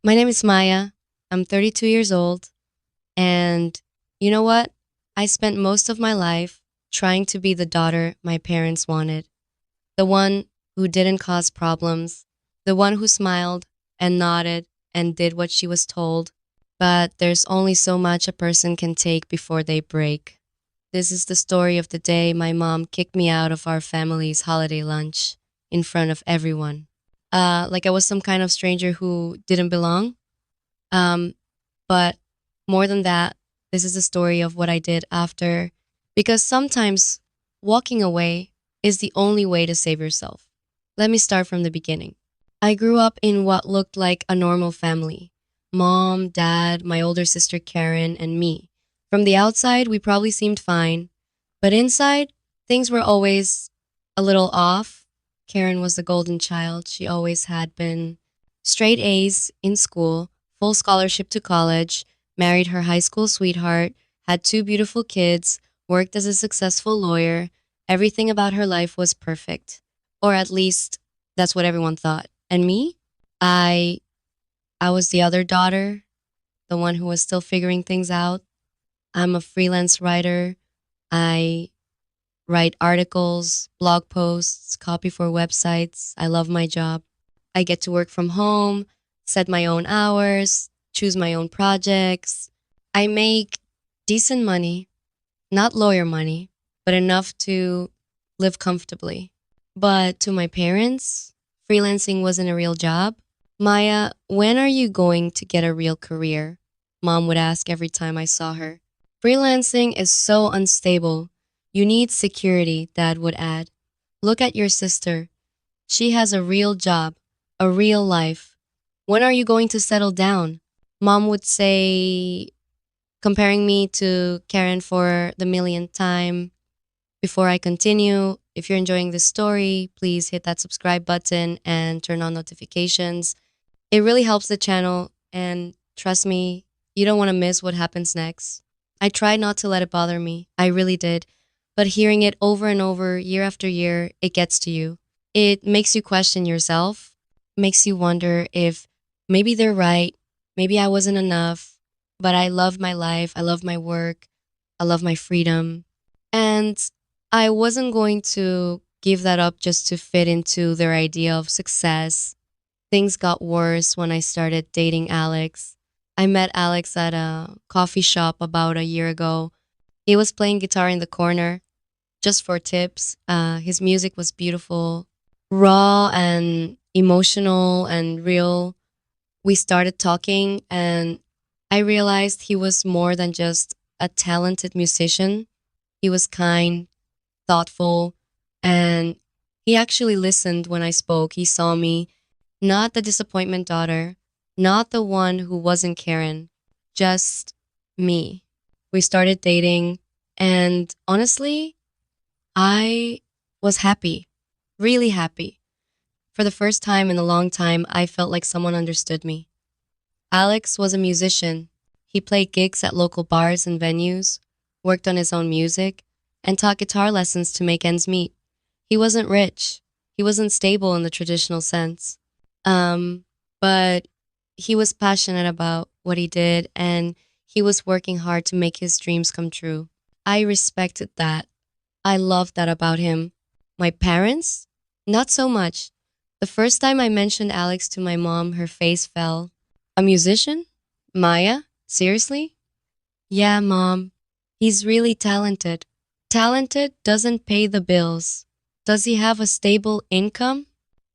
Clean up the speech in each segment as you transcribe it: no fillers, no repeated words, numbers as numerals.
My name is Maya. I'm 32 years old. And you know what? I spent most of my life trying to be the daughter my parents wanted, the one who didn't cause problems, the one who smiled and nodded and did what she was told. But there's only so much a person can take before they break. This is the story of the day my mom kicked me out of our family's holiday lunch in front of everyone. Like I was some kind of stranger who didn't belong. Um, but more than that, this is the story of what I did after, because sometimes walking away is the only way to save yourself. Let me start from the beginning. I grew up in what looked like a normal family: mom, dad, my older sister Karen, and me. From the outside, we probably seemed fine, but inside, things were always a little off. Karen was the golden child. She always had been straight A's in school, full scholarship to college, married her high school sweetheart, had two beautiful kids, worked as a successful lawyer. Everything about her life was perfect. Or at least that's what everyone thought. And me? I I was the other daughter, the one who was still figuring things out. I'm a freelance writer. I write articles, blog posts, copy for websites. I love my job. I get to work from home, set my own hours, choose my own projects. I make decent money, not lawyer money, but enough to live comfortably. But to my parents, freelancing wasn't a real job. Maya, when are you going to get a real career? Mom would ask every time I saw her. Freelancing is so unstable. You need security, Dad would add. Look at your sister. She has a real job, a real life. When are you going to settle down? Mom would say, comparing me to Karen for the millionth time. Before I continue, if you're enjoying this story, please hit that subscribe button and turn on notifications. It really helps the channel, and trust me, you don't want to miss what happens next. I tried not to let it bother me. I really did. But hearing it over and over, year after year, it gets to you. It makes you question yourself, makes you wonder if maybe they're right, maybe I wasn't enough, but I love my life, I love my work, I love my freedom. And I wasn't going to give that up just to fit into their idea of success. Things got worse when I started dating Alex. I met Alex at a coffee shop about a year ago. He was playing guitar in the corner just for tips. His music was beautiful, raw and emotional and real. We started talking, and I realized he was more than just a talented musician. He was kind, thoughtful, and he actually listened when I spoke. He saw me, not the disappointment daughter, not the one who wasn't Karen, just me. We started dating, and honestly, I was happy, really happy. For the first time in a long time, I felt like someone understood me. Alex was a musician. He played gigs at local bars and venues, worked on his own music, and taught guitar lessons to make ends meet. He wasn't rich. He wasn't stable in the traditional sense. Um, but he was passionate about what he did, and he was working hard to make his dreams come true. I respected that. I loved that about him. My parents? Not so much. The first time I mentioned Alex to my mom, her face fell. A musician? Maya? Seriously? Yeah, Mom. He's really talented. Talented doesn't pay the bills. Does he have a stable income?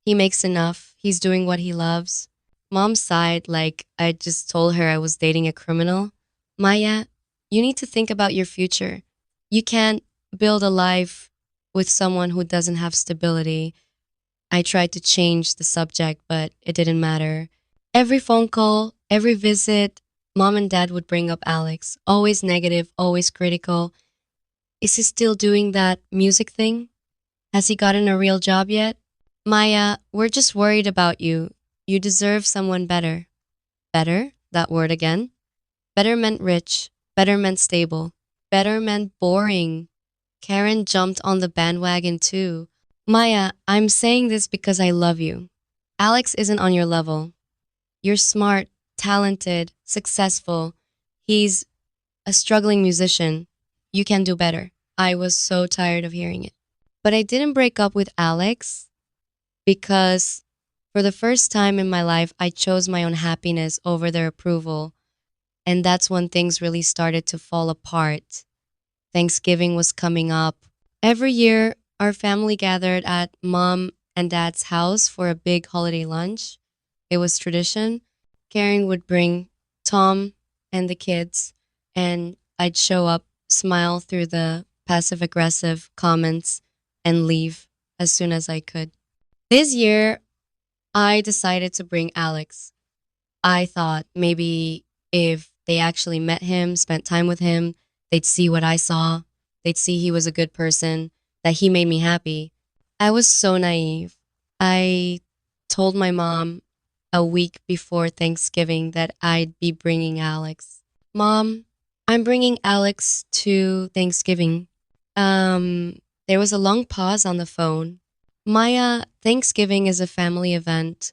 He makes enough. He's doing what he loves. Mom sighed like I just told her I was dating a criminal. Maya, you need to think about your future. You can't build a life with someone who doesn't have stability. I tried to change the subject, but it didn't matter. Every phone call, every visit, mom and dad would bring up Alex. Always negative, always critical. Is he still doing that music thing? Has he gotten a real job yet? Maya, we're just worried about you. You deserve someone better. Better? That word again. Better meant rich. Better meant stable. Better meant boring. Karen jumped on the bandwagon too. Maya, I'm saying this because I love you. Alex isn't on your level. You're smart, talented, successful. He's a struggling musician. You can do better. I was so tired of hearing it. But I didn't break up with Alex because for the first time in my life, I chose my own happiness over their approval. And that's when things really started to fall apart. Thanksgiving was coming up. Every year, our family gathered at mom and dad's house for a big holiday lunch. It was tradition. Karen would bring Tom and the kids, and I'd show up, smile through the passive aggressive comments, and leave as soon as I could. This year, I decided to bring Alex. I thought maybe if they actually met him, spent time with him, they'd see what I saw. They'd see he was a good person, that he made me happy. I was so naive. I told my mom a week before Thanksgiving that I'd be bringing Alex. Mom, I'm bringing Alex to Thanksgiving. There was a long pause on the phone. Maya, Thanksgiving is a family event.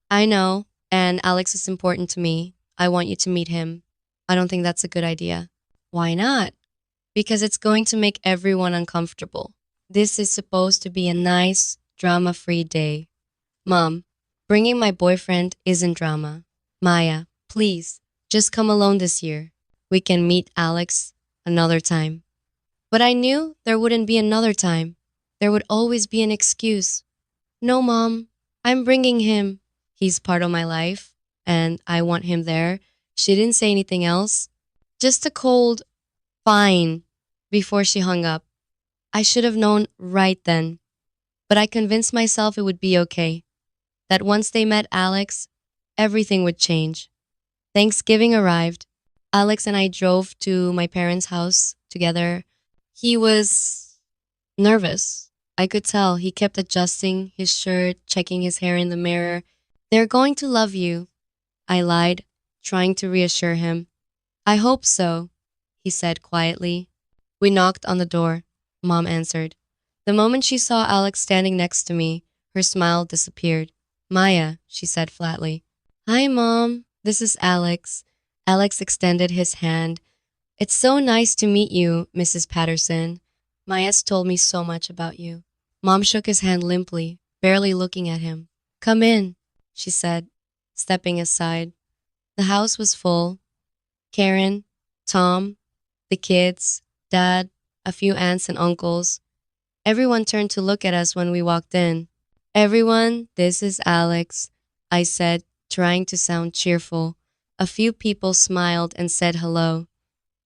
I know, and Alex is important to me. I want you to meet him. I don't think that's a good idea. Why not? Because it's going to make everyone uncomfortable. This is supposed to be a nice, drama free day. Mom, bringing my boyfriend isn't drama. Maya, please, just come alone this year. We can meet Alex another time. But I knew there wouldn't be another time. There would always be an excuse. No, Mom, I'm bringing him. He's part of my life, and I want him there. She didn't say anything else. Just a cold, fine, before she hung up. I should have known right then. But I convinced myself it would be okay. That once they met Alex, everything would change. Thanksgiving arrived. Alex and I drove to my parents' house together. He was nervous. I could tell he kept adjusting his shirt, checking his hair in the mirror. They're going to love you. I lied, trying to reassure him. I hope so, he said quietly. We knocked on the door. Mom answered. The moment she saw Alex standing next to me, her smile disappeared. Maya, she said flatly. Hi, Mom. This is Alex. Alex extended his hand. It's so nice to meet you, Mrs. Patterson. Maya's told me so much about you. Mom shook his hand limply, barely looking at him. Come in, she said, stepping aside. The house was full. Karen, Tom, the kids, Dad, a few aunts and uncles. Everyone turned to look at us when we walked in. Everyone, this is Alex, I said, trying to sound cheerful. A few people smiled and said hello.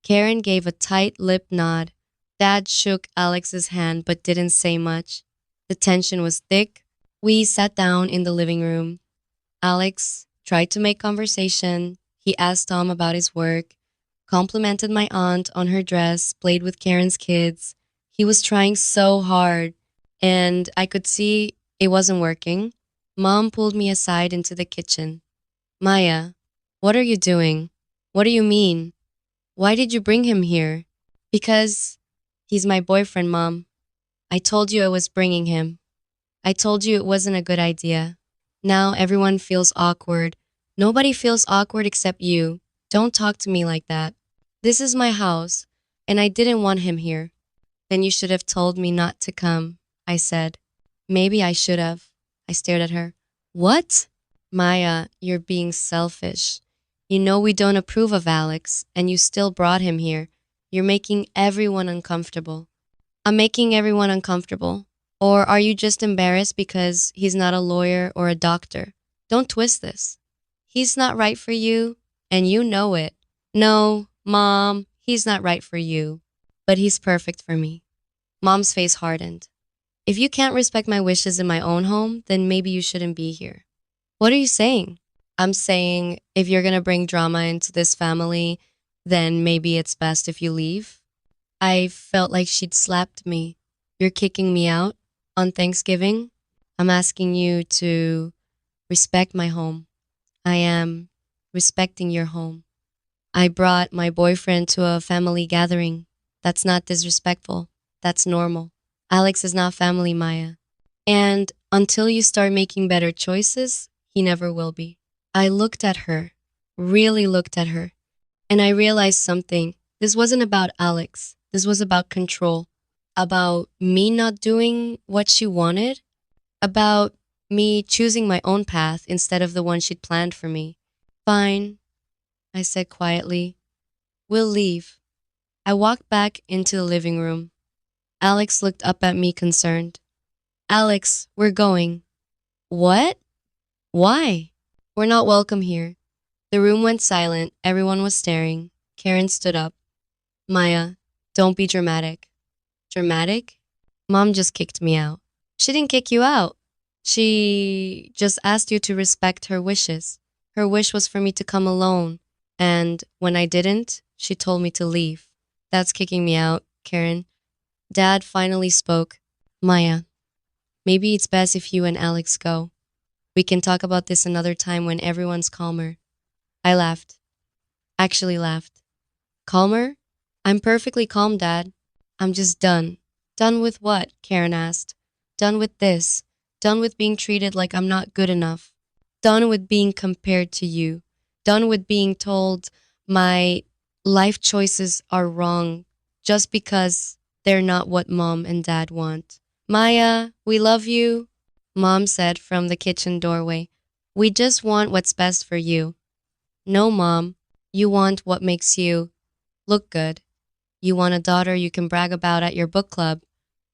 Karen gave a tight lip nod. Dad shook Alex's hand but didn't say much. The tension was thick. We sat down in the living room. Alex tried to make conversation. He asked Tom about his work, complimented my aunt on her dress, played with Karen's kids. He was trying so hard, and I could see it wasn't working. Mom pulled me aside into the kitchen. Maya, what are you doing? What do you mean? Why did you bring him here? Because he's my boyfriend, Mom. I told you I was bringing him. I told you it wasn't a good idea. Now everyone feels awkward. Nobody feels awkward except you. Don't talk to me like that. This is my house, and I didn't want him here. Then you should have told me not to come, I said. Maybe I should have. I stared at her. What? Maya, you're being selfish. You know we don't approve of Alex, and you still brought him here. You're making everyone uncomfortable. I'm making everyone uncomfortable. Or are you just embarrassed because he's not a lawyer or a doctor? Don't twist this. He's not right for you, and you know it. No, Mom, he's not right for you, but he's perfect for me. Mom's face hardened. If you can't respect my wishes in my own home, then maybe you shouldn't be here. What are you saying? I'm saying if you're going to bring drama into this family, then maybe it's best if you leave. I felt like she'd slapped me. You're kicking me out on Thanksgiving? I'm asking you to respect my home. I am respecting your home. I brought my boyfriend to a family gathering. That's not disrespectful. That's normal. Alex is not family, Maya. And until you start making better choices, he never will be. I looked at her, really looked at her, and I realized something. This wasn't about Alex. This was about control, about me not doing what she wanted, about me choosing my own path instead of the one she'd planned for me. Fine, I said quietly. We'll leave. I walked back into the living room. Alex looked up at me concerned. Alex, we're going. What? Why? We're not welcome here. The room went silent. Everyone was staring. Karen stood up. Maya, don't be dramatic. Dramatic? Mom just kicked me out. She didn't kick you out. She just asked you to respect her wishes. Her wish was for me to come alone. And when I didn't, she told me to leave. That's kicking me out, Karen. Dad finally spoke. Maya, maybe it's best if you and Alex go. We can talk about this another time when everyone's calmer. I laughed. Actually laughed. Calmer? I'm perfectly calm, Dad. I'm just done. Done with what? Karen asked. Done with this. Done with being treated like I'm not good enough. Done with being compared to you. Done with being told my life choices are wrong just because they're not what Mom and Dad want. Maya, we love you, Mom said from the kitchen doorway. We just want what's best for you. No, Mom, you want what makes you look good. You want a daughter you can brag about at your book club.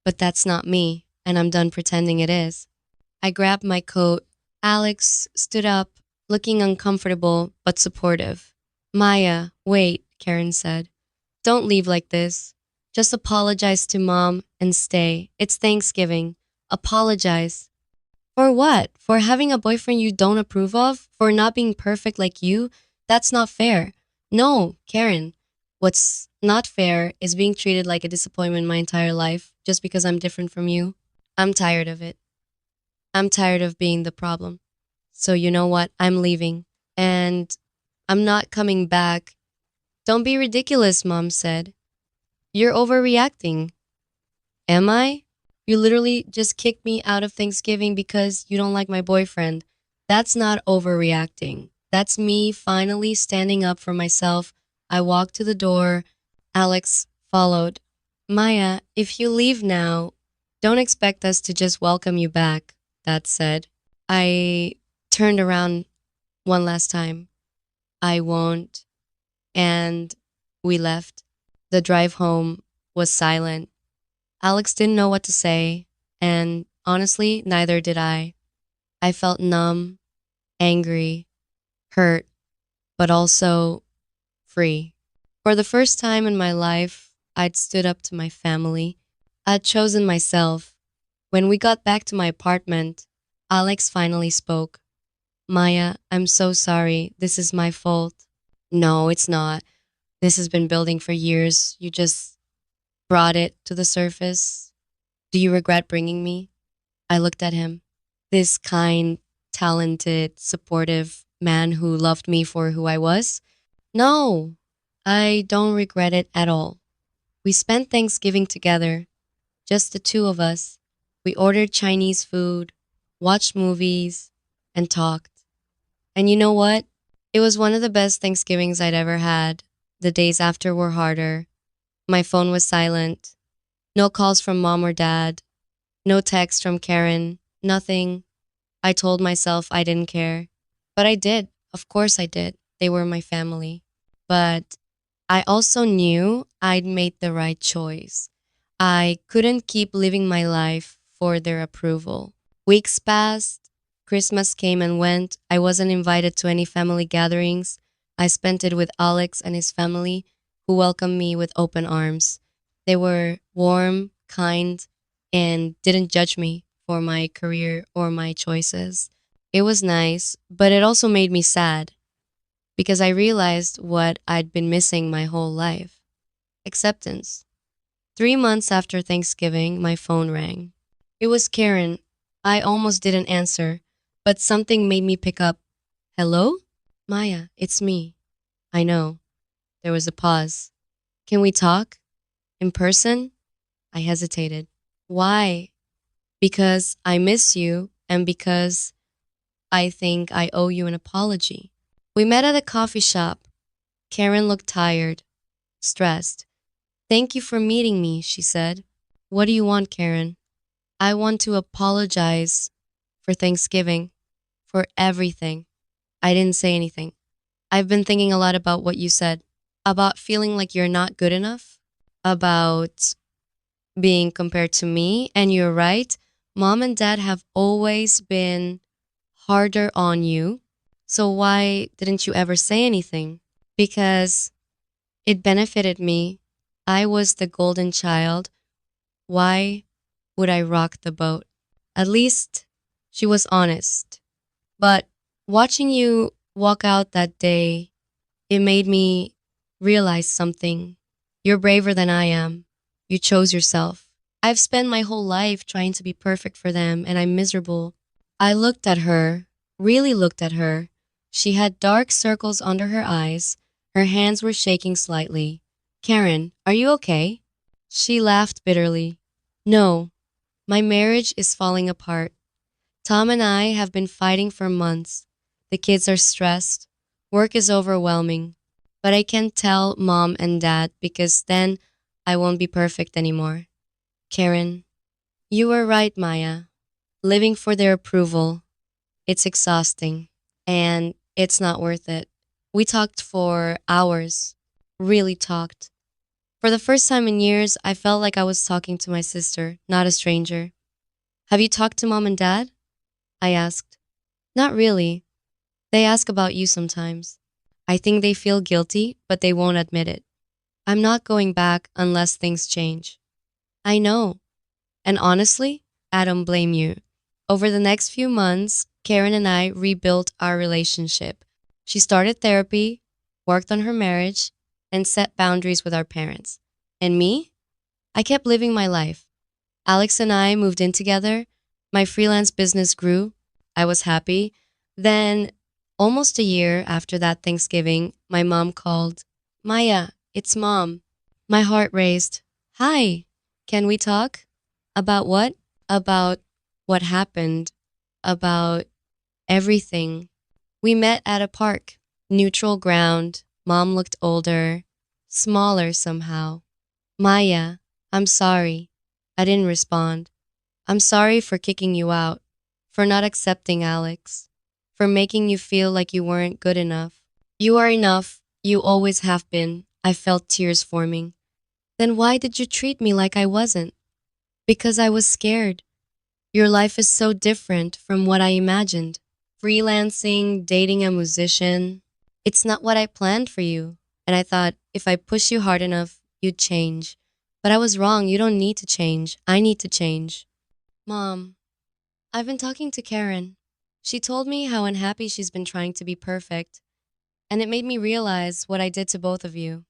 But that's not me, and I'm done pretending it is. I grabbed my coat. Alex stood up, looking uncomfortable but supportive. Maya, wait, Karen said. Don't leave like this. Just apologize to Mom and stay. It's Thanksgiving. Apologize. For what? For having a boyfriend you don't approve of? For not being perfect like you? That's not fair. No, Karen. What's not fair is being treated like a disappointment my entire life just because I'm different from you. I'm tired of it. I'm tired of being the problem. So you know what? I'm leaving. And I'm not coming back. Don't be ridiculous, Mom said. You're overreacting. Am I? You literally just kicked me out of Thanksgiving because you don't like my boyfriend. That's not overreacting. That's me finally standing up for myself. I walked to the door. Alex followed. Maya, if you leave now, don't expect us to just welcome you back, Dad said. I turned around one last time. I won't. And we left. The drive home was silent. Alex didn't know what to say, and honestly, neither did I. I felt numb, angry, hurt, but also free. For the first time in my life, I'd stood up to my family. I'd chosen myself. When we got back to my apartment, Alex finally spoke. Maya, I'm so sorry. This is my fault. No, it's not. This has been building for years. You just brought it to the surface. Do you regret bringing me? I looked at him. This kind, talented, supportive man who loved me for who I was? No, I don't regret it at all. We spent Thanksgiving together, just the two of us. We ordered Chinese food, watched movies, and talked. And you know what? It was one of the best Thanksgivings I'd ever had. The days after were harder. My phone was silent. No calls from Mom or Dad. No text from Karen. Nothing. I told myself I didn't care. But I did. Of course I did. They were my family. But I also knew I'd made the right choice. I couldn't keep living my life for their approval. Weeks passed. Christmas came and went. I wasn't invited to any family gatherings. I spent it with Alex and his family, who welcomed me with open arms. They were warm, kind, and didn't judge me for my career or my choices. It was nice, but it also made me sad because I realized what I'd been missing my whole life: acceptance. 3 months after Thanksgiving, my phone rang. It was Karen. I almost didn't answer, but something made me pick up. Hello? Maya, it's me. I know. There was a pause. Can we talk? In person? I hesitated. Why? Because I miss you and because I think I owe you an apology. We met at a coffee shop. Karen looked tired, stressed. Thank you for meeting me, she said. What do you want, Karen? I want to apologize for Thanksgiving, for everything. I didn't say anything. I've been thinking a lot about what you said, about feeling like you're not good enough, about being compared to me. And you're right. Mom and dad have always been harder on you. So why didn't you ever say anything? Because it benefited me. I was the golden child. Why would I rock the boat? At least she was honest. But watching you walk out that day, it made me realize something. You're braver than I am. You chose yourself. I've spent my whole life trying to be perfect for them, and I'm miserable. I looked at her, really looked at her. She had dark circles under her eyes. Her hands were shaking slightly. Karen, are you okay? She laughed bitterly. No, my marriage is falling apart. Tom and I have been fighting for months. The kids are stressed. Work is overwhelming. But I can't tell mom and dad because then I won't be perfect anymore. Karen, you were right, Maya. Living for their approval, it's exhausting. And it's not worth it. We talked for hours. Really talked. For the first time in years, I felt like I was talking to my sister, not a stranger. Have you talked to mom and dad? I asked. Not really. They ask about you sometimes. I think they feel guilty, but they won't admit it. I'm not going back unless things change. I know. And honestly, I don't blame you. Over the next few months, Karen and I rebuilt our relationship. She started therapy, worked on her marriage, and set boundaries with our parents. And me? I kept living my life. Alex and I moved in together. My freelance business grew. I was happy. Then, almost a year after that Thanksgiving, my mom called. Maya, it's mom. My heart raced. Hi, can we talk? About what? About what happened. About everything. We met at a park. Neutral ground. Mom looked older, smaller somehow. Maya, I'm sorry. I didn't respond. I'm sorry for kicking you out, for not accepting Alex, for making you feel like you weren't good enough. You are enough. You always have been. I felt tears forming. Then why did you treat me like I wasn't? Because I was scared. Your life is so different from what I imagined. Freelancing, dating a musician. It's not what I planned for you. And I thought if I push you hard enough, you'd change. But I was wrong. You don't need to change. I need to change. Mom, I've been talking to Karen. She told me how unhappy she's been trying to be perfect, and it made me realize what I did to both of you.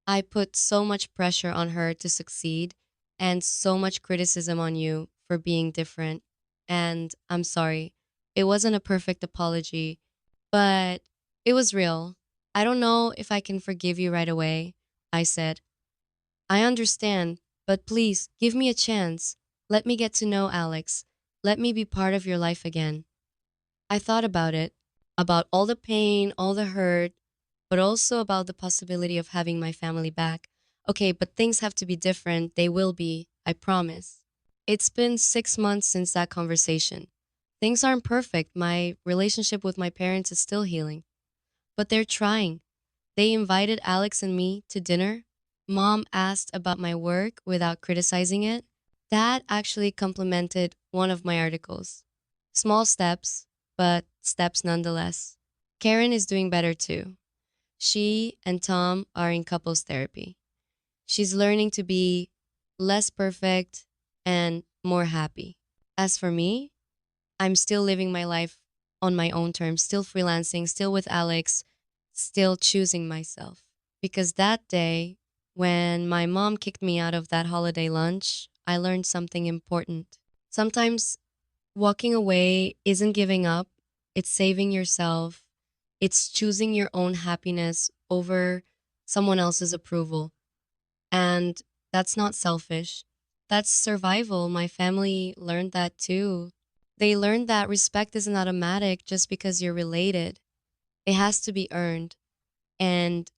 I put so much pressure on her to succeed and so much criticism on you for being different. And I'm sorry. It wasn't a perfect apology, but it was real. I don't know if I can forgive you right away, I said. I understand, but please give me a chance. Let me get to know Alex. Let me be part of your life again. I thought about it, about all the pain, all the hurt, but also about the possibility of having my family back. Okay, but things have to be different. They will be, I promise. It's been 6 months since that conversation. Things aren't perfect. My relationship with my parents is still healing, but they're trying. They invited Alex and me to dinner. Mom asked about my work without criticizing it. Dad actually complimented one of my articles. Small steps, but steps nonetheless. Karen is doing better too. She and Tom are in couples therapy. She's learning to be less perfect and more happy. As for me, I'm still living my life on my own terms, still freelancing, still with Alex, still choosing myself. Because that day, when my mom kicked me out of that holiday lunch, I learned something important. Sometimes walking away isn't giving up, it's saving yourself, it's choosing your own happiness over someone else's approval. And that's not selfish. That's survival. My family learned that too. They learned that respect isn't automatic just because you're related. It has to be earned. And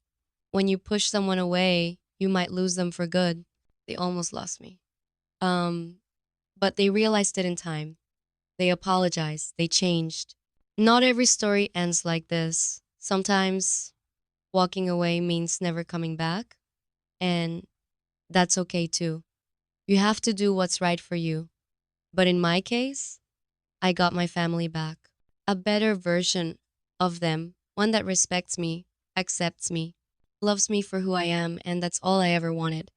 when you push someone away, you might lose them for good. They almost lost me. Um, but they realized it in time. They apologized. They changed. Not every story ends like this. Sometimes walking away means never coming back, and that's okay too. You have to do what's right for you. But in my case, I got my family back. A better version of them, one that respects me, accepts me, loves me for who I am, and that's all I ever wanted.